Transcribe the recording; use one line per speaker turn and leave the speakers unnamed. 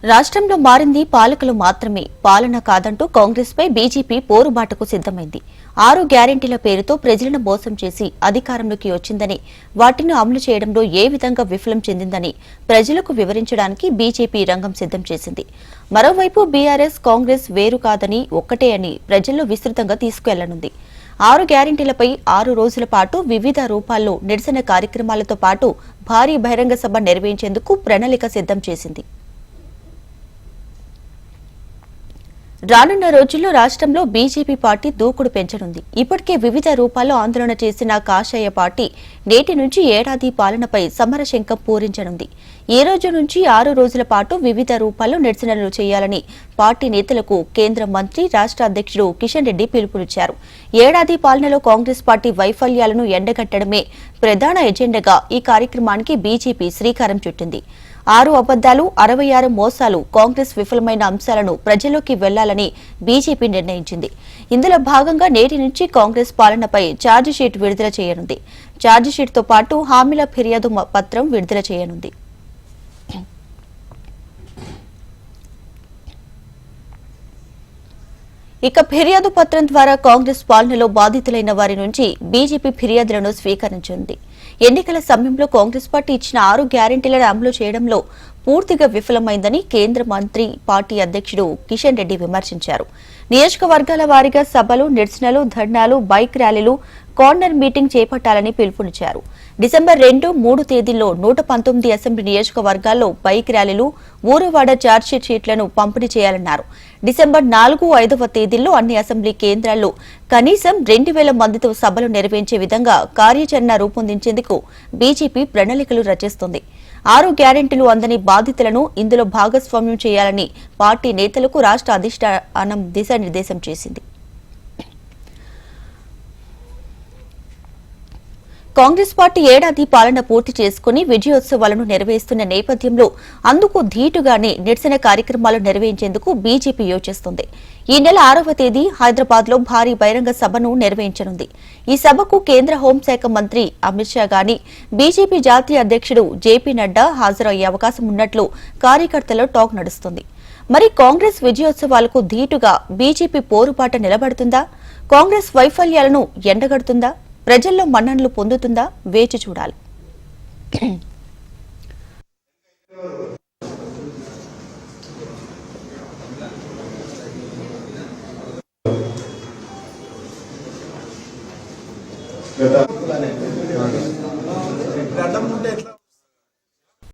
రాష్ట్రంలో మారింది పాలకులు మాత్రమే, పాలన కాదంటూ కాంగ్రెస్ పై బీజేపీ పోరుబాటుకు సిద్దమైంది. 6 గ్యారెంటీల పేరుతో ప్రజలను మోసం చేసి అధికారంలోకి వచ్చిందని, వాటిని అమలు చేయడంలో ఏ విధంగా విఫలం చెందిందని ప్రజలకు వివరించడానికి బీజేపీ రంగం సిద్దం చేసింది. మరోవైపు బీఆర్ఎస్, కాంగ్రెస్ వేరు కాదని, ఒక్కటే అని ప్రజల్లో విస్తృతంగా తీసుకెళ్లనుంది. 6 గ్యారెంటీలపై 6 రోజుల పాటు వివిధ రూపాల్లో నిరసన కార్యక్రమాలతో పాటు భారీ బహిరంగ సభ నిర్వహించేందుకు ప్రణాళిక సిద్దం చేసింది. రానున్న రోజుల్లో రాష్ట్రంలో బీజేపీ పార్టీ దూకుడు పెంచనుంది. ఇప్పటికే వివిధ రూపాల్లో ఆందోళన చేసిన కాషాయ పార్టీ నేటి నుంచి ఏడాది పాలనపై సమరశంఖం పూరించనుంది. ఈ రోజు నుంచి 6 రోజుల పాటు వివిధ రూపాల్లో నిరసనలు చేయాలని పార్టీ నేతలకు కేంద్ర మంత్రి, రాష్ట్ర అధ్యక్షుడు కిషన్ రెడ్డి పిలుపునిచ్చారు. ఏడాది పాలనలో కాంగ్రెస్ పార్టీ వైఫల్యాలను ఎండగట్టడమే ప్రధాన ఎజెండాగా ఈ కార్యక్రమానికి బీజేపీ శ్రీకారం చుట్టింది. 6 అబద్దాలు, 66 మోసాలు, కాంగ్రెస్ విఫలమైన అంశాలను ప్రజల్లోకి వెళ్లాలని బీజేపీ నిర్ణయించింది. ఇందులో భాగంగా నేటి నుంచి కాంగ్రెస్ పాలనపై ఛార్జిషీట్ విడుదల చేయనుంది. ఛార్జిషీట్తో పాటు హామీల ఫిర్యాదు పత్రం విడుదల చేయనుంది. ఇక ఫిర్యాదు పత్రం ద్వారా కాంగ్రెస్ పాలనలో బాధితులైన వారి నుంచి బీజేపీ ఫిర్యాదులను స్వీకరించింది. ఎన్నికల సమయంలో కాంగ్రెస్ పార్టీ ఇచ్చిన 6 గ్యారెంటీలను అమలు చేయడంలో పూర్తిగా విఫలమైందని కేంద్ర మంత్రి, పార్టీ అధ్యక్షుడు కిషన్ రెడ్డి విమర్శించారు. నియోజకవర్గాల వారీగా సభలు, నిరసనలు, ధర్నాలు, బైక్ ర్యాలీలు, కార్నర్ మీటింగ్ చేపట్టాలని పిలుపునిచ్చారు. డిసెంబర్ 2, 3 తేదీల్లో 119 అసెంబ్లీ నియోజకవర్గాల్లో బైక్ ర్యాలీలు, ఊరువాడ ఛార్జ్షీట్ షీట్లను పంపిణీ చేయాలన్నారు. డిసెంబర్ 4, 5వ తేదీల్లో అన్ని అసెంబ్లీ కేంద్రాల్లో కనీసం 2000 మందితో సభలు నిర్వహించే విధంగా కార్యాచరణ రూపొందించేందుకు బీజేపీ ప్రణాళికలు రచిస్తోంది. 6 గ్యారెంటీలు అందని బాధితులను ఇందులో భాగస్వామ్యం చేయాలని పార్టీ నేతలకు రాష్ట్ర అధిష్టానం దిశానిర్దేశం చేసింది. కాంగ్రెస్ పార్టీ ఏడాది పాలన పూర్తి చేసుకుని విజయోత్సవాలను నిర్వహిస్తున్న నేపథ్యంలో అందుకు ధీటుగానే నిరసన కార్యక్రమాలు నిర్వహించేందుకు బీజేపీ యోచిస్తోంది. ఈ నెల 6వ తేదీ హైదరాబాద్ లో భారీ బహిరంగ సభను నిర్వహించనుంది. ఈ సభకు కేంద్ర హోంశాఖ మంత్రి అమిత్ షా గాని, బీజేపీ జాతీయ అధ్యక్షుడు జేపీ నడ్డా హాజరయ్యే అవకాశం ఉన్నట్లు కార్యకర్తల్లో టాక్ నడుస్తుంది. మరి కాంగ్రెస్ విజయోత్సవాలకు ధీటుగా బీజేపీ పోరుబాట నిలబడుతుందా? కాంగ్రెస్ వైఫల్యాలను ఎండగడుతుందా? ప్రజల్లో మన్ననలు పొందుతుందా? వేచి చూడాలి.
Betul.